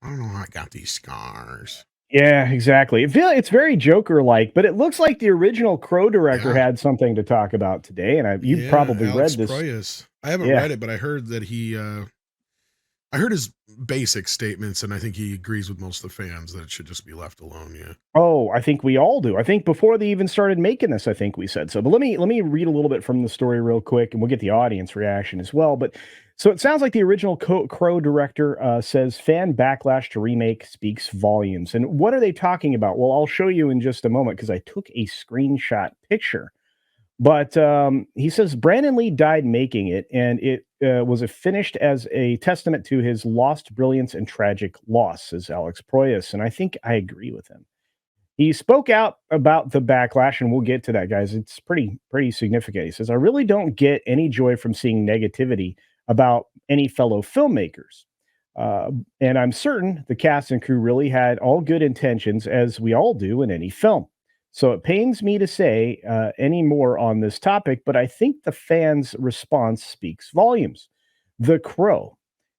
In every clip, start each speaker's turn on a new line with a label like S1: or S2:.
S1: I don't know how I got these scars.
S2: Yeah, exactly. It's very Joker-like, but it looks like the original Crow director
S1: Yeah.
S2: had something to talk about today, and you
S1: Yeah,
S2: probably
S1: Alex
S2: read this.
S1: Proyas. I haven't
S2: Yeah.
S1: read it, but I heard that I heard his basic statements, and I think he agrees with most of the fans that it should just be left alone. Yeah.
S2: Oh, I think we all do. I think before they even started making this, I think we said so. But let me read a little bit from the story real quick, and we'll get the audience reaction as well. But so it sounds like the original Crow director says fan backlash to remake speaks volumes. And what are they talking about? Well, I'll show you in just a moment because I took a screenshot picture. But he says Brandon Lee died making it, and it was finished as a testament to his lost brilliance and tragic loss, says Alex Proyas. And I think I agree with him. He spoke out about the backlash, and we'll get to that, guys. It's pretty significant. He says, "I really don't get any joy from seeing negativity about any fellow filmmakers, uh, and I'm certain the cast and crew really had all good intentions, as we all do in any film. So it pains me to say any more on this topic, but I think the fans' response speaks volumes. The Crow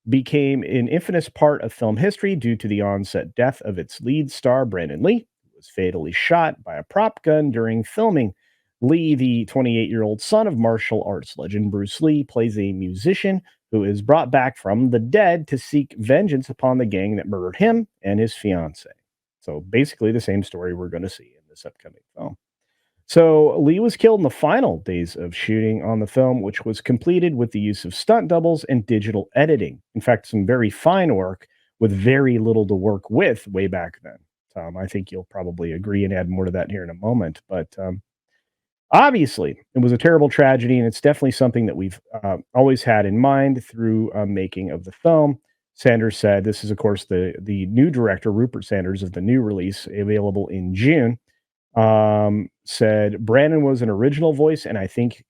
S2: became an infamous part of film history due to the onset death of its lead star, Brandon Lee, was fatally shot by a prop gun during filming. Lee, the 28-year-old son of martial arts legend Bruce Lee, plays a musician who is brought back from the dead to seek vengeance upon the gang that murdered him and his fiancee. So basically, the same story we're going to see in this upcoming film. So Lee was killed in the final days of shooting on the film, which was completed with the use of stunt doubles and digital editing. In fact, some very fine work with very little to work with way back then. Tom, I think you'll probably agree and add more to that here in a moment. But obviously, it was a terrible tragedy, and it's definitely something that we've always had in mind through making of the film. Sanders said, "This is, of course, the new director, Rupert Sanders, of the new release, available in June." Said Brandon was an original voice, and I think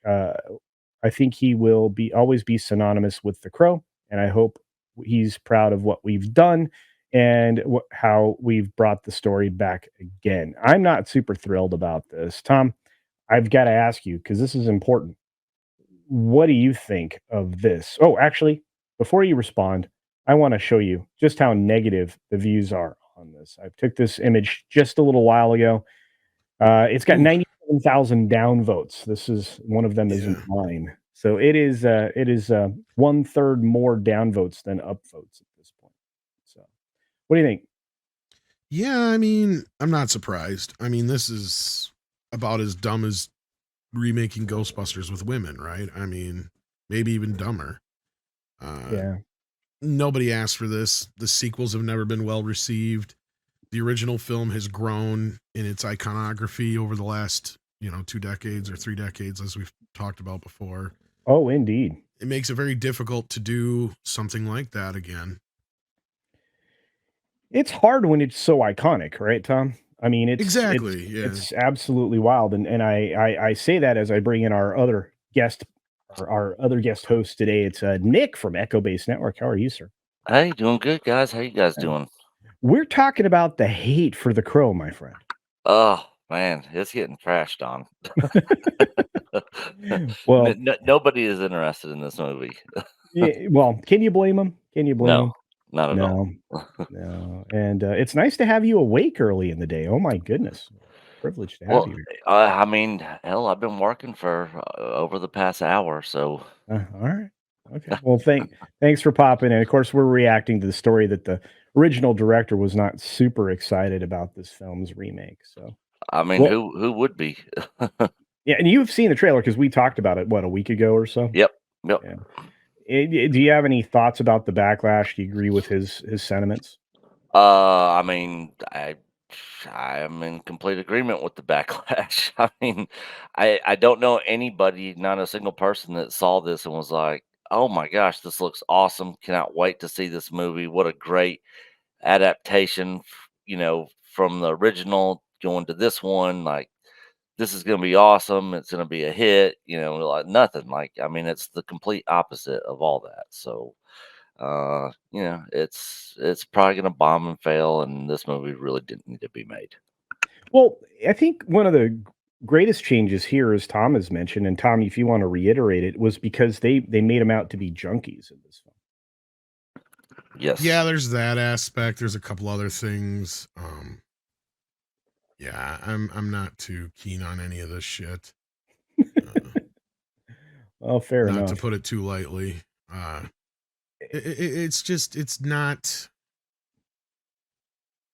S2: he will be always be synonymous with the Crow, and I hope he's proud of what we've done and how we've brought the story back again. I'm not super thrilled about this, Tom. I've got to ask you because this is important. What do you think of this? Oh, actually, before you respond, I want to show you just how negative the views are on this. I took this image just a little while ago. It's got
S1: Ooh.
S2: 97,000 downvotes. This is one of them is
S1: Yeah.
S2: mine. So it is one third more downvotes than upvotes at this point. So what do you think?
S1: Yeah. I mean, I'm not surprised. I mean, this is about as dumb as remaking Ghostbusters with women, right? I mean, maybe even dumber. Uh,
S2: Yeah.
S1: Nobody asked for this. The sequels have never been well received. The original film has grown in its iconography over the last, 2 decades or 3 decades, as we've talked about before.
S2: Oh, indeed.
S1: It makes it very difficult to do something like that again.
S2: It's hard when it's so iconic, right, Tom? I mean, it's it's
S1: Exactly. Yeah.
S2: it's absolutely wild, and I say that as I bring in our other guest host today. It's Nick from Echo Base Network. How are you, sir?
S3: Hey, doing good, guys. How you guys
S2: Uh,
S3: doing?
S2: We're talking about the hate for the Crow, my friend.
S3: Oh man, it's getting trashed on.
S2: Well,
S3: Nobody is interested in this movie.
S2: yeah, well, can you blame him? Can you blame
S3: No,
S2: him?
S3: not at all.
S2: No, no. And it's nice to have you awake early in the day. Oh my goodness, privileged to have
S3: Well,
S2: you here.
S3: I mean, hell, I've been working for over the past hour, so
S2: All right. Okay. Well, thanks for popping in. Of course, we're reacting to the story that the original director was not super excited about this film's remake. So,
S3: I mean,
S2: well,
S3: who would be?
S2: yeah, and you've seen the trailer because we talked about it what a week ago or so.
S3: Yep, yep.
S2: Yeah. Do you have any thoughts about the backlash? Do you agree with his sentiments?
S3: I mean, I am in complete agreement with the backlash. I mean, I don't know anybody, not a single person that saw this and was like, "Oh my gosh, this looks awesome! Cannot wait to see this movie. What a great adaptation, from the original going to this one. Like, this is going to be awesome. It's going to be a hit. Like nothing. Like, I mean, it's the complete opposite of all that. So, it's probably gonna bomb and fail, and this movie really didn't need to be made.
S2: Well, I think one of the greatest changes here, as Tom has mentioned, and Tom, if you want to reiterate it, was because they made them out to be junkies in this film.
S1: Yeah,
S3: Yes.
S1: there's that aspect. There's a couple other things. Yeah, I'm not too keen on any of this shit. Uh,
S2: Oh, fair
S1: Not to
S2: enough.
S1: put it too lightly. Uh, it's just it's not.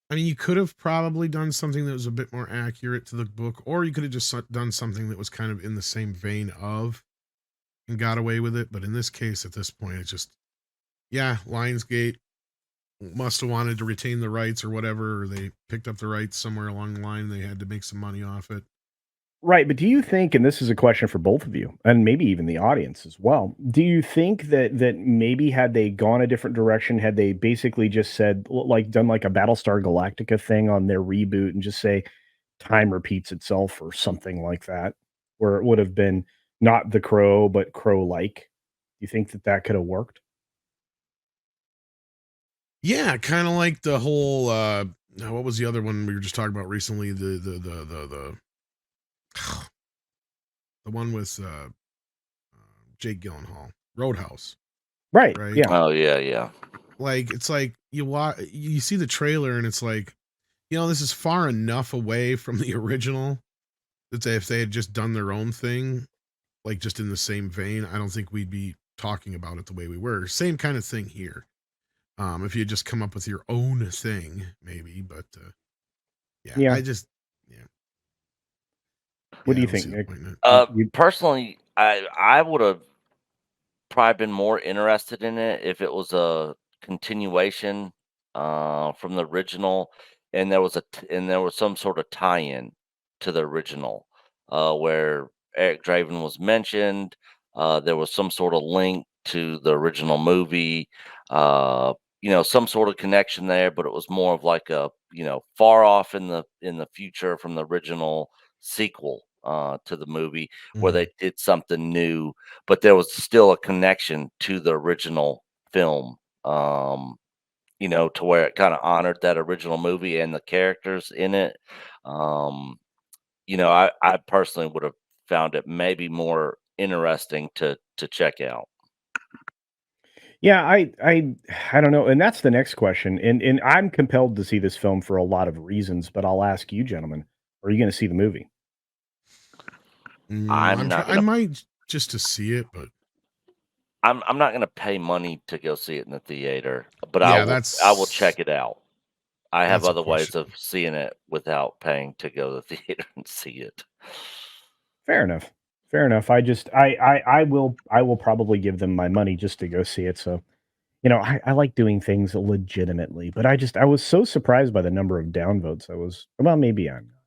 S1: I mean, you could have probably done something that was a bit more accurate to the book, or you could have just done something that was kind of in the same vein of and got away with it. But in this case, at this point, it's just yeah, Lionsgate must have wanted to retain the rights or whatever, or they picked up the rights somewhere along the line. They had to make some money off it.
S2: Right, but do you think, and this is a question for both of you, and maybe even the audience as well, do you think that maybe had they gone a different direction, had they basically just said, like, done like a Battlestar Galactica thing on their reboot and just say time repeats itself or something like that, where it would have been not the Crow, but Crow-like? You think that that could have worked?
S1: Yeah, kind of like the whole what was the other one we were just talking about recently? The one with Jake Gyllenhaal, Roadhouse,
S2: Right.
S1: right?
S2: Yeah.
S3: Oh yeah, yeah.
S1: Like it's like you see the trailer and it's like, this is far enough away from the original that if they had just done their own thing, like just in the same vein, I don't think we'd be talking about it the way we were. Same kind of thing here. If you just come up with your own thing, maybe, but yeah,
S2: Yeah.
S1: I just yeah,
S2: What
S1: yeah,
S2: do
S1: I
S2: you
S1: don't see
S2: think,
S1: the
S2: Nick?
S1: point in it.
S2: You
S3: Personally, I would have probably been more interested in it if it was a continuation from the original, and there was some sort of tie-in to the original, where Eric Draven was mentioned. There was some sort of link to the original movie. Some sort of connection there, but it was more of like a far off in the future from the original sequel to the movie, where
S1: Mhm.
S3: they did something new, but there was still a connection to the original film, to where it kind of honored that original movie and the characters in it. Um, I personally would have found it maybe more interesting to check out.
S2: Yeah, I don't know, and that's the next question, and I'm compelled to see this film for a lot of reasons, but I'll ask you gentlemen, are you gonna see the movie?
S3: I'm not
S1: I
S3: gonna
S1: might just to see it, but
S3: I'm not gonna pay money to go see it in the theater, but
S1: yeah,
S3: I will check it out. I have
S1: that's a
S3: other ways
S1: question.
S3: of seeing it without paying to go to the theater and see it.
S2: Fair enough. Fair enough. I will probably give them my money just to go see it, so, I like doing things legitimately, but I was so surprised by the number of downvotes. Maybe I'm not.